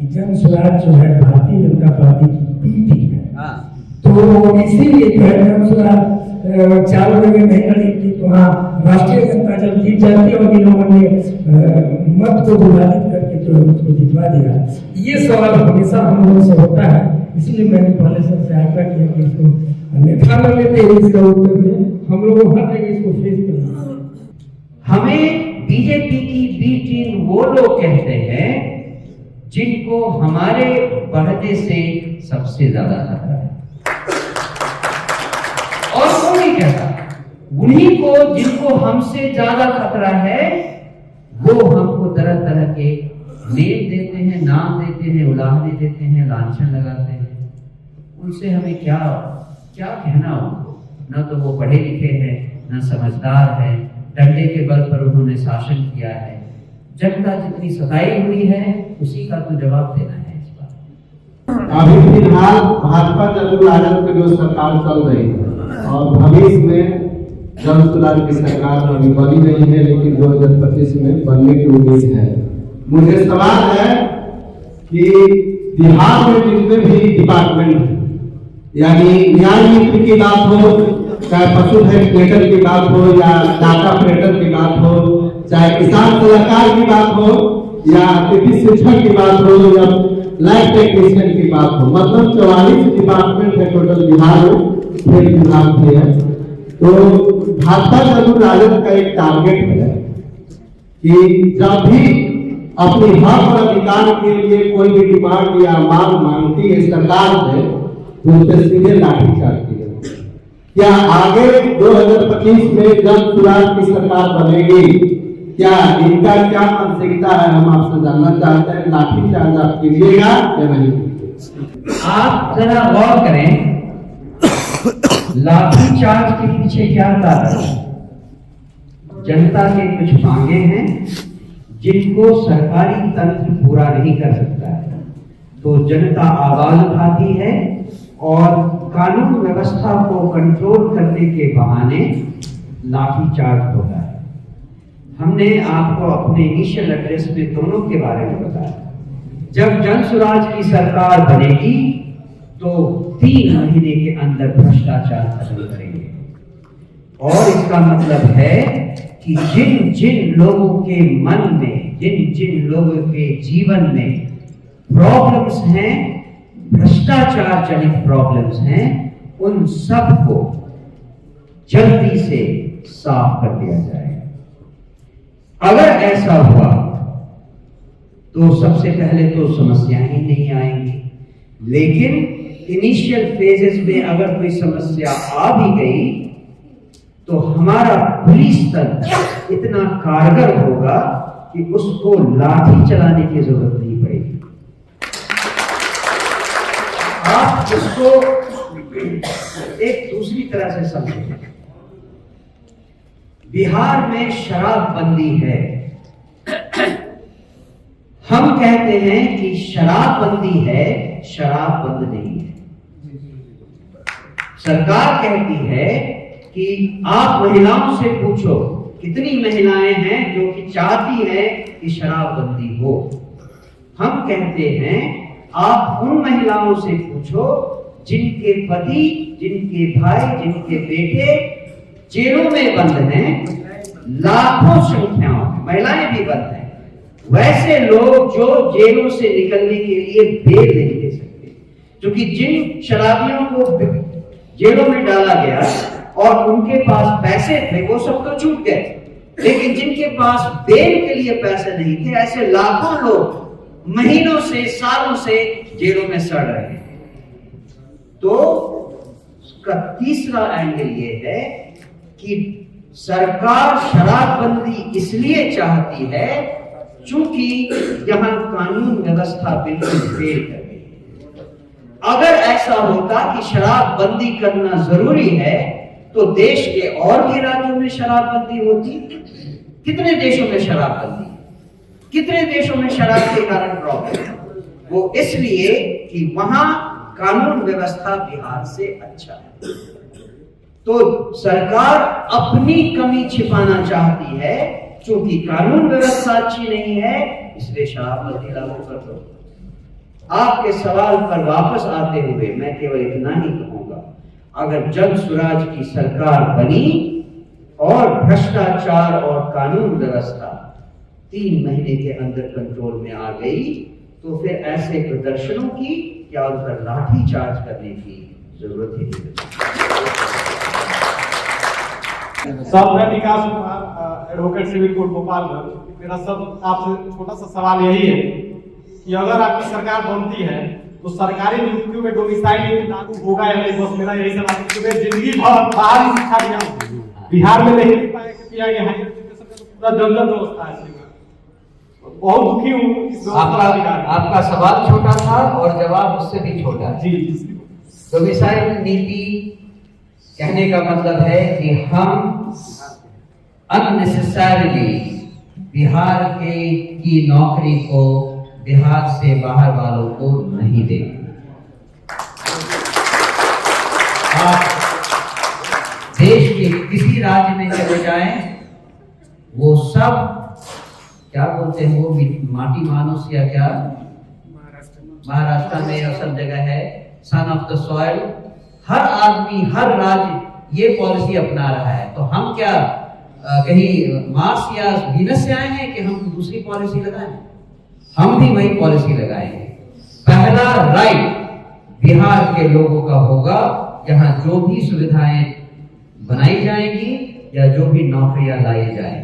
कि जन स्वराज जो है भारतीय जनता पार्टी की पीठी है। तो इसीलिए जो है जन स्वराज 4 जगह नहीं लड़ी थी, तो हाँ राष्ट्रीय जनता जब जीत जाती है और इन लोगों ने मत को विभाजित करके जो है उसको जितवा दिया। ये सवाल हमेशा हम लोगों से होता है, इसलिए मैंने पहले सबसे आग्रह किया कि इसको अन्यथा न लेते इसका उत्तर में हम लोग हर जगह इसको फेस करना। हमें बीजेपी की बी टीम वो लोग कहते हैं जिनको हमारे बढ़ने से सबसे ज्यादा खतरा है, और कोई नहीं कहता। उन्हीं को जिनको हमसे ज्यादा खतरा है वो हमको तरह तरह के नेम देते हैं, नाम देते हैं, उलाहने देते हैं, लांछन लगाते हैं। उनसे हमें क्या क्या कहना उनको? ना तो वो पढ़े लिखे हैं, ना समझदार है, डंडे के बल पर उन्होंने शासन किया है। जनता जितनी सताई हुई है उसी का तो जवाब देना है इस बार। अभी फिलहाल भाजपा जनता राजद की जो सरकार चल रही है और भविष्य में जन सुराज की सरकार अभी बनी नहीं है, लेकिन 2025 में बनने की उम्मीद है। मुझे सवाल है कि बिहार में जितने भी डिपार्टमेंट हैं, यानी न्याय मित्र की बात हो, चाहे पशुधन ऑपरेटर की बात हो, या डाटा ऑपरेटर की बात हो, चाहे किसान सलाहकार की बात हो, या कृषि शिक्षक की बात हो, या लैब टेक्नीशियन की बात हो, मतलब 44 डिपार्टमेंट है टोटल बिहार में, खेल विभाग भी है। तो भाजपा जनता राजद का एक टारगेट है कि जब भी अपनी हक और अधिकार के लिए कोई भी डिमांड या मांग मांगती है सरकार से, तो उसे सीधे लाठीचार्ज किया। क्या आगे 2025 में जन सुराज की सरकार बनेगी, क्या इनका क्या मानसिकता है हम आपसे जानना चाहते हैं। लाठीचार्ज आप कीजिएगा या नहीं? आप जरा गौर करें, लाठीचार्ज के पीछे क्या कारण है? जनता के कुछ मांगे हैं जिनको सरकारी तंत्र पूरा नहीं कर सकता है, तो जनता आवाज उठाती है और कानून व्यवस्था को कंट्रोल करने के बहाने लाठीचार्ज होता है। हमने आपको अपने इनिशियल एड्रेस में दोनों के बारे में बताया। जब जन सुराज की सरकार बनेगी तो 3 महीने के अंदर भ्रष्टाचार खत्म करेंगे, और इसका मतलब है कि जिन जिन लोगों के मन में, जिन जिन लोगों के जीवन में प्रॉब्लम्स हैं, भ्रष्टाचार जनित प्रॉब्लम्स हैं, उन सब को जल्दी से साफ कर दिया जाएगा। अगर ऐसा हुआ तो सबसे पहले तो समस्याएं ही नहीं आएंगी, लेकिन इनिशियल फेजेस में अगर कोई समस्या आ भी गई तो हमारा पुलिस तंत्र इतना कारगर होगा कि उसको लाठी चलाने की जरूरत नहीं पड़ेगी। आप इसको एक दूसरी तरह से समझें। बिहार में शराबबंदी है। हम कहते हैं कि शराबबंदी है, शराब बंद नहीं है। सरकार कहती है कि आप महिलाओं से पूछो कितनी महिलाएं हैं जो कि चाहती हैं कि शराबबंदी हो। हम कहते हैं आप उन महिलाओं से पूछो जिनके पति, जिनके भाई, जिनके बेटे जेलों में बंद हैं, लाखों संख्याओं में महिलाएं भी बंद हैं। वैसे लोग जो जेलों से निकलने के लिए बेल नहीं दे सकते, क्योंकि जिन शराबियों को जेलों में डाला गया और उनके पास पैसे थे वो सब तो छूट गए, लेकिन जिनके पास बेल के लिए पैसे नहीं थे, ऐसे लाखों लोग महीनों से, सालों से जेलों में सड़ रहे हैं। तो उसका तीसरा एंगल ये है कि सरकार शराबबंदी इसलिए चाहती है चूंकि यहां कानून व्यवस्था बिल्कुल फेल कर गई। अगर ऐसा होता कि शराबबंदी करना जरूरी है तो देश के और भी राज्यों में शराबबंदी होती। कितने देशों में शराबबंदी, कितने देशों में शराब के कारण प्रॉब्लम? वो इसलिए कि वहां कानून व्यवस्था बिहार से अच्छा है। तो सरकार अपनी कमी छिपाना चाहती है, क्योंकि कानून व्यवस्था अच्छी नहीं है, इसलिए शराबबंदी लागू कर दो। आपके सवाल पर वापस आते हुए मैं केवल इतना ही कहूंगा, अगर जन स्वराज की सरकार बनी और भ्रष्टाचार और कानून व्यवस्था 3 महीने के अंदर कंट्रोल में आ गई, तो फिर ऐसे प्रदर्शनों की या उन पर लाठी चार्ज करने की जरूरत ही नहीं। सब मैं Vikas Kumar, advocate civil court Gopalganj. मेरा सब आपसे छोटा सा सवाल यही है कि अगर आपकी सरकार बनती है तो सरकारी नियुक्तियों में डोमिसाइल नीति लागू होगा या नहीं? बस मेरा यही सवाल है, क्योंकि जिंदगी भर बाहर ही शिक्षा दिया, बिहार में नहीं मिल पाए कि हायर एजुकेशन का तो पूरा जंगल व्यवस्था है। बहुत दुखी हूँ इस आपका सवाल छोटा था और जवाब उससे भी छोटा है। जी। डोमिसाइल नीति कहने का मतलब है कि हम अननेसेसरीली बिहार की नौकरी को बिहार से बाहर वालों को नहीं देंगे। आप देश के किसी राज्य में चले जाएं, वो सब क्या बोलते हैं, वो माटी मानुस या क्या, महाराष्ट्र में और सब जगह है, सन ऑफ द सॉइल। हर आदमी, हर राज्य ये पॉलिसी अपना रहा है। तो हम क्या कहीं मार्स या वीनस से आए हैं कि हम दूसरी पॉलिसी लगाएं? हम भी वही पॉलिसी लगाएंगे। पहला राइट बिहार के लोगों का होगा, यहाँ जो भी सुविधाएं बनाई जाएंगी या जो भी नौकरियां लाई जाएंगी,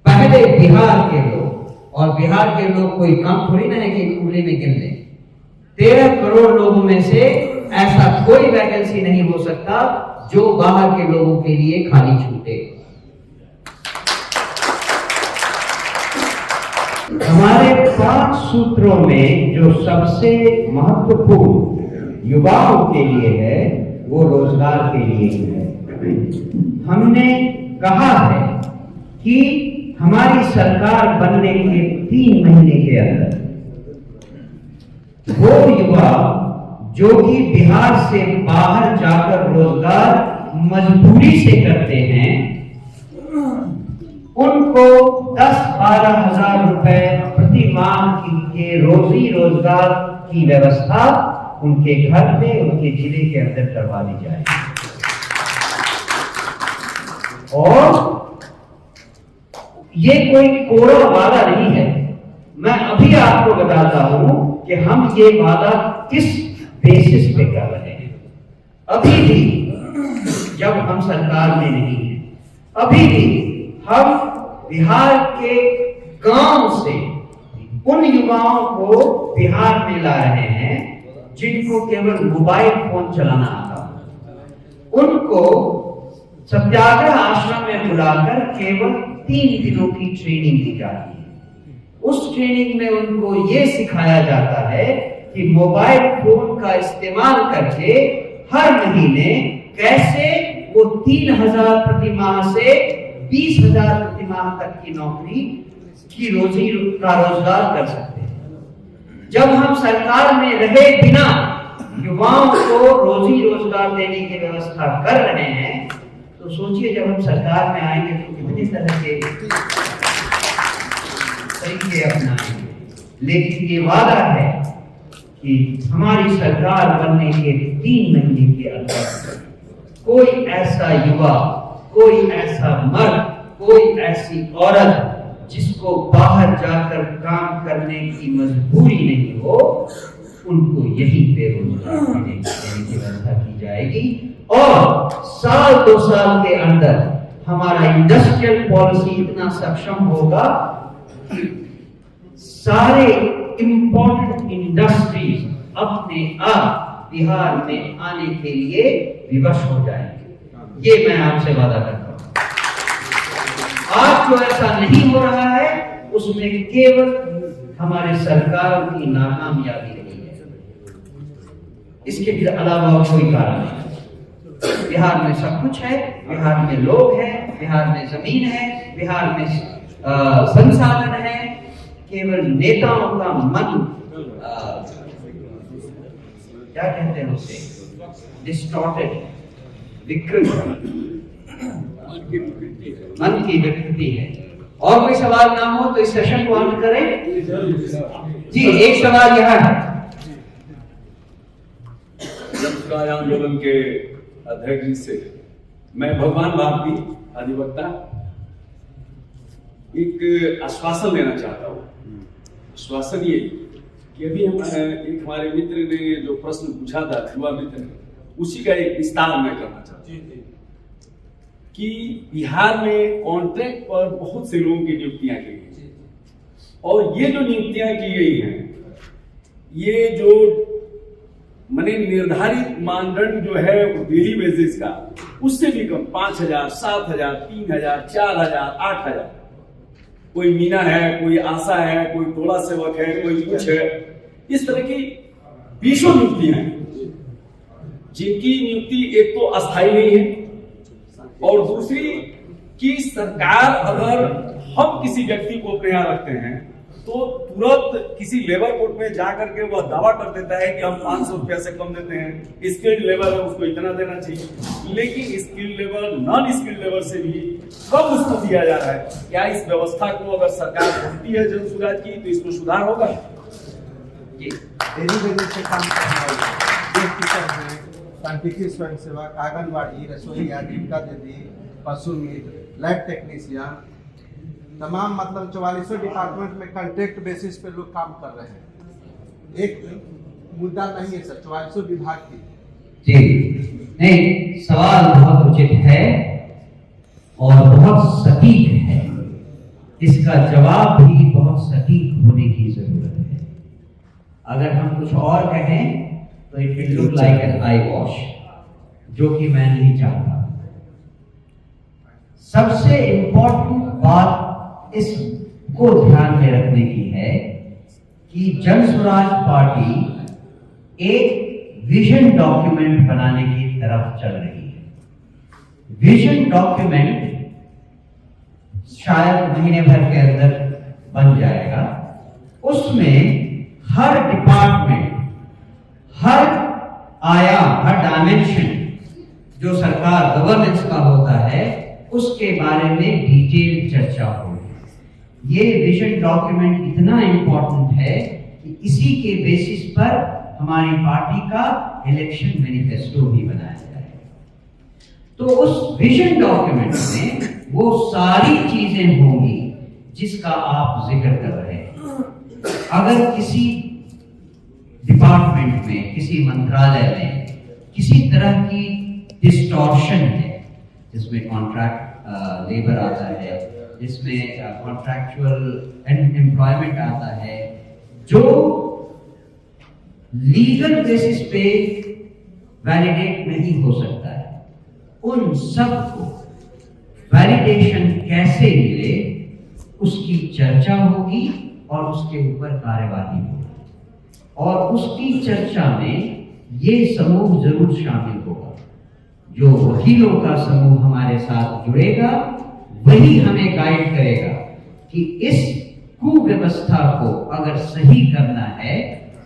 पहले बिहार के लोग, और बिहार के लोग कोई कम थोड़ी ना है कि उंगली में गिन ले। 13 करोड़ लोगों में से ऐसा कोई वैकेंसी नहीं हो सकता जो बाहर के लोगों के लिए खाली छूटे। हमारे 5 सूत्रों में जो सबसे महत्वपूर्ण युवाओं के लिए है वो रोजगार के लिए ही है। हमने कहा है कि हमारी सरकार बनने के 3 महीने के अंदर वो युवा जो कि बिहार से बाहर जाकर रोजगार मजबूरी से करते हैं, उनको 10-12 हजार रुपए प्रति माह के रोजी रोजगार की व्यवस्था उनके घर में, उनके जिले के अंदर करवा दी जाए। और ये कोई कोरा वादा नहीं है। मैं अभी आपको बताता हूं कि हम ये वादा किस बेसिस पे कर रहे हैं। अभी भी जब हम सरकार में नहीं है, अभी भी हम बिहार के गांव से उन युवाओं को बिहार में ला रहे हैं जिनको केवल मोबाइल फोन चलाना आता है। उनको सत्याग्रह आश्रम में बुलाकर केवल 3 दिनों की ट्रेनिंग दी जाती है। उस ट्रेनिंग में उनको यह सिखाया जाता है कि मोबाइल फोन का इस्तेमाल करके हर महीने कैसे वो 3,000 प्रति माह से 20,000 प्रति माह तक की नौकरी की रोजी का रोजगार कर सकते हैं। जब हम सरकार में रहे बिना युवाओं को रोजी रोजगार देने की व्यवस्था कर रहे हैं, तो सोचिए जब हम सरकार में आएंगे तो कितनी तरह के तरीके अपनाएंगे। लेकिन ये वादा है कि हमारी सरकार बनने के 3 महीने के अंदर कोई ऐसा युवा, कोई ऐसा मर्द, कोई ऐसी औरत जिसको बाहर जाकर काम करने की मजबूरी नहीं हो, उनको यही पे रोजगार देने की व्यवस्था की जाएगी। और 1-2 साल के अंदर हमारा इंडस्ट्रियल पॉलिसी इतना सक्षम होगा कि सारे इंपॉर्टेंट इंडस्ट्रीज अपने आप बिहार में आने के लिए विवश हो जाएंगे। ये मैं आपसे वादा करता हूं। आज जो ऐसा नहीं हो रहा है उसमें केवल हमारे सरकारों की नाकामयाबी रही है, इसके अलावा कोई कारण नहीं। बिहार में सब कुछ है, बिहार में लोग हैं, बिहार में जमीन है, बिहार में संसाधन है। केवल नेताओं का मन, क्या कहते हैं उसे, डिस्टॉर्टेड, विकृत मन की विकृति है। और कोई सवाल ना हो तो इस सेशन को अंत करें। जी, एक सवाल यह है जनसुराज आंदोलन के अध्यक्ष जी से मैं भगवान भारती अधिवक्ता एक आश्वासन लेना चाहता हूँ। आश्वासन ये कि अभी हम एक हमारे मित्र ने जो प्रश्न पूछा था, युवा मित्र ने, उसी का एक विस्तार मैं करना चाहता हूँ कि बिहार में कॉन्ट्रैक्ट पर बहुत से लोगों की नियुक्तियां की गई और ये जो नियुक्तियां की गई हैं, ये जो माने निर्धारित मानदंड जो है डेली बेसिस का, उससे भी कम 5,000, 7,000, 3,000, 4,000, 8,000। कोई मीना है, कोई आशा है, कोई टोला सेवक है, कोई कुछ है, इस तरह की 20 नियुक्तियां हैं जिनकी नियुक्ति एक तो अस्थायी नहीं है और दूसरी कि सरकार अगर हम किसी व्यक्ति को अपने यहाँ रखते हैं तो तुरंत किसी लेबर कोर्ट में जाकर के वह दावा कर देता है कि हम 500 रुपया से कम देते हैं, स्किल्ड लेबर है उसको इतना देना चाहिए, लेकिन skilled labour non skilled labour से भी कम उसको दिया जा रहा है। क्या इस व्यवस्था को अगर सरकार करती है जनसुराज की तो इसमें सुधार होगा? जी डेली बेसिस पे काम करने वाले टीचर हैं, सांख्यिकी स्वयंसेवक, आंगनबाड़ी, रसोई, आजीविका दीदी, पशु मित्र, लैब टेक्नीशियन, तमाम मतलब 44 डिपार्टमेंट में कॉन्ट्रैक्ट बेसिस पे लोग काम कर रहे हैं। एक मुद्दा नहीं है सर, 44 विभाग की। जी नहीं, सवाल बहुत उचित है और बहुत सटीक है, इसका जवाब भी बहुत सटीक होने की जरूरत है। अगर हम कुछ और कहें तो it will look like an I wash, जो कि मैं नहीं चाहता। सबसे इंपॉर्टेंट बात इसको ध्यान में रखने की है कि जनसुराज पार्टी एक विजन डॉक्यूमेंट बनाने की तरफ चल रही है। विजन डॉक्यूमेंट शायद महीने भर के अंदर बन जाएगा। उसमें हर डिपार्टमेंट, हर आयाम, हर डायमेंशन जो सरकार गवर्नेंस का होता है उसके बारे में डिटेल चर्चा होगी। ये विजन डॉक्यूमेंट इतना इंपॉर्टेंट है कि इसी के बेसिस पर हमारी पार्टी का इलेक्शन मैनिफेस्टो भी बनाया जाएगा। तो उस विजन डॉक्यूमेंट में वो सारी चीजें होंगी जिसका आप जिक्र कर रहे हैं। अगर किसी डिपार्टमेंट में, किसी मंत्रालय में किसी तरह की डिस्टॉर्शन है, जिसमें कॉन्ट्रैक्ट लेबर आता है, जिसमें कॉन्ट्रैक्चुअल एम्प्लॉयमेंट आता है, जो लीगल बेसिस पे वैलिडेट नहीं हो सकता है, उन सब को वैलिडेशन कैसे मिले उसकी चर्चा होगी और उसके ऊपर कार्यवाही होगी। और उसकी चर्चा में ये समूह जरूर शामिल होगा। जो वकीलों का समूह हमारे साथ जुड़ेगा वही हमें गाइड करेगा कि इस कुव्यवस्था को अगर सही करना है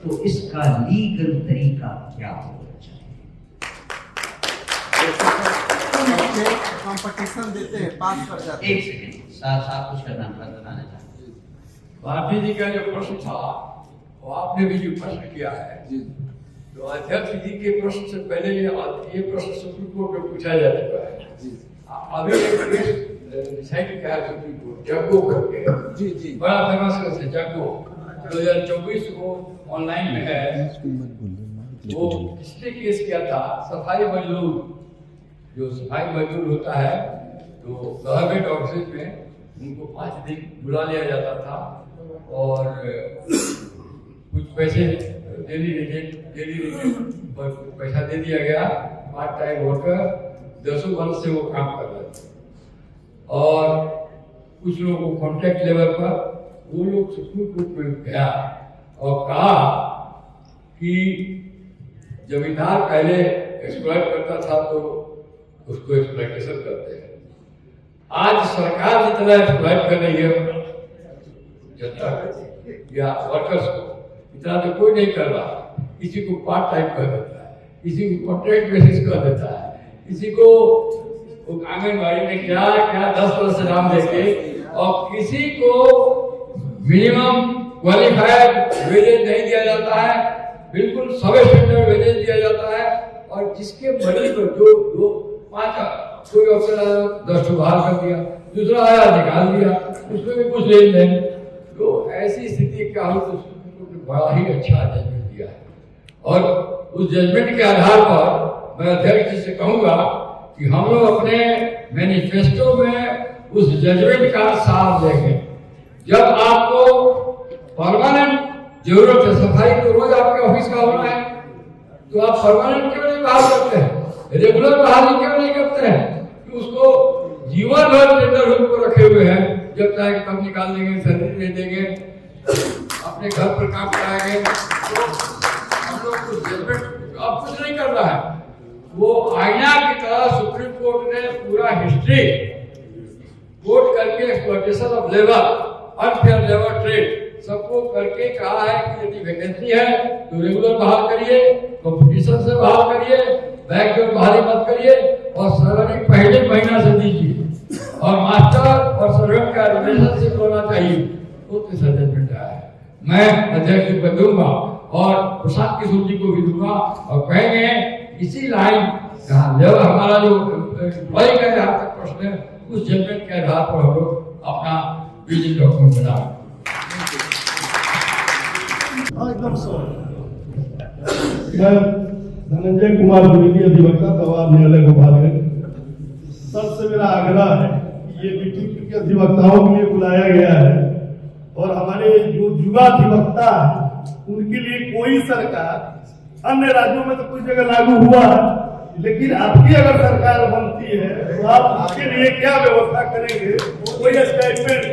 तो इसका लीगल तरीका क्या होना चाहिए। कंपटीशन देते हैं, पास कर जाते हैं। एक सेकंड, साथ कुछ करना बताना चाहते हैं। भारती जी का जो प्रश्न था वो आपने भी जो प्रश्न किया है, तो अध्यक्ष जी के प्रश्न से पहले ये प्रश्न सुप्रीम कोर्ट में पूछा जा चुका है। अभी एक केस डिसाइड किया है सुप्रीम कोर्ट, जग्गो करके, बड़ा फेमस केस है जग्गो, 2024 को ऑनलाइन में है। वो किसने केस किया था? सफाई मजदूर, जो सफाई मजदूर होता है तो गवर्नमेंट ऑफिस में उनको 5 दिन बुला लिया जाता था और कुछ पैसे डेली पर पैसा दे दिया गया। पार्ट टाइम वर्कर 10 वर्ष से वो काम कर रहे थे और कुछ लोगों को कॉन्ट्रैक्ट लेवल पर वो लोग सुप्रीम कोर्ट में गया और कहा कि जमींदार पहले एक्सप्लॉइट करता था तो उसको एक्सप्लॉइटेशन करते हैं। आज सरकार जितना एक्सप्लॉइट कर रही है जनता या वर्कर्स को, इतना तो कोई नहीं कर रहा। किसी को पार्ट टाइम कर देता है, किसी को कॉन्ट्रैक्ट बेसिस कर देता है, किसी को आंगनबाड़ी में क्या 10 वर्ष से नाम देके, और किसी को मिनिमम क्वालिफाइड वेजेज नहीं दिया जाता है, बिल्कुल सब स्टैंडर्ड वेजेज दिया जाता है। और जिसके बड़ी पर जो दो पांच कोई अफसर आया 10 बाहर कर दिया, दूसरा आया निकाल दिया, उसमें भी कुछ लेन देन। तो ऐसी स्थिति क्या हो तो सुप्रीम कोर्ट ने बड़ा ही अच्छा जजमेंट दिया है और उस जजमेंट के आधार पर मैं अध्यक्ष जी से कहूंगा कि हम लोग अपने मैनिफेस्टो में उस जजमेंट का सार देंगे। जब आपको परमानेंट जरूरत है, सफाई तो रोज आपके ऑफिस का होना है, तो आप परमानेंट क्यों नहीं बहाल करते हैं, रेगुलर बहाली क्यों नहीं करते हैं कि उसको जीवन भर टेंडर रूम को रखे हुए हैं, जब चाहे कब निकाल देंगे, सर्विस दे देंगे, अपने घर पर काम कराएंगे। तो हम लोग कुछ जजमेंट अब कुछ नहीं करना है, वो आईना की तरह सुप्रीम कोर्ट ने पूरा हिस्ट्री कोर्ट करके exploitation of labour, unfair labour trade सबको करके कहा है कि यदि वैकेंसी है तो रेगुलर बहाल करिए, कंपटीशन से बहाल करिए, बैकडोर बहाली मत करिए और सैलरी पहले महीना से दीजिए और मास्टर और सर्वेंट का रिलेशनशिप होना चाहिए। तो जजमेंट आया है, मैं अध्यक्ष जी को दूंगा और प्रशांत किशोर जी को भी दूंगा और कहेंगे इसी लाइन लेबर हमारा जो एम्प्लॉय का जहाँ तक प्रश्न है उस जजमेंट के आधार पर हम लोग अपना विजन डॉक्यूमेंट बनाए। मैं धनंजय कुमार द्विवेदी अधिवक्ता दवा न्यायालय गोपालगंज। सर से मेरा आग्रह है कि ये मीटिंग क्योंकि अधिवक्ताओं के लिए बुलाया गया है और हमारे जो युवा अधिवक्ता है उनके लिए कोई सरकार अन्य राज्यों में तो कुछ जगह लागू हुआ है, लेकिन आपकी अगर सरकार बनती है तो आप उसके लिए क्या व्यवस्था करेंगे? कोई स्टेटमेंट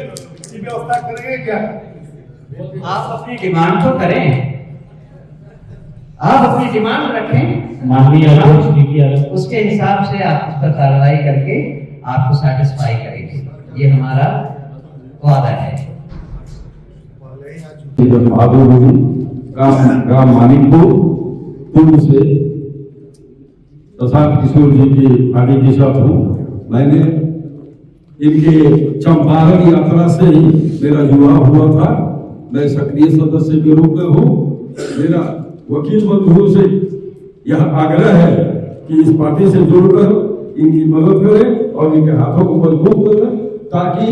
की व्यवस्था करेंगे क्या? आप अपनी डिमांड तो करें, आप अपनी डिमांड रखें, माननीय अध्यक्ष जी की उसके हिसाब से आप उस पर कार्रवाई करके आपको सेटिस्फाई करेंगे, ये हमारा वादा है। ग्राम मानिकपुर पूर्व से प्रशांत किशोर जी की पार्टी के साथ हूँ। मैंने इनके चंपारण यात्रा से ही मेरा जुड़ाव हुआ था, मैं सक्रिय सदस्य के रूप में हूँ। मेरा वकील बंधुओं से यह आग्रह है कि इस पार्टी से जुड़कर इनकी मदद करें और इनके हाथों को मजबूत करें ताकि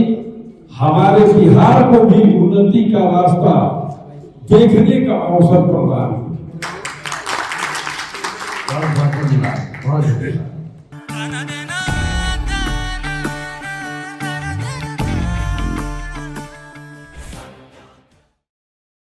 हमारे बिहार को भी उन्नति का रास्ता देखने का अवसर प्रदान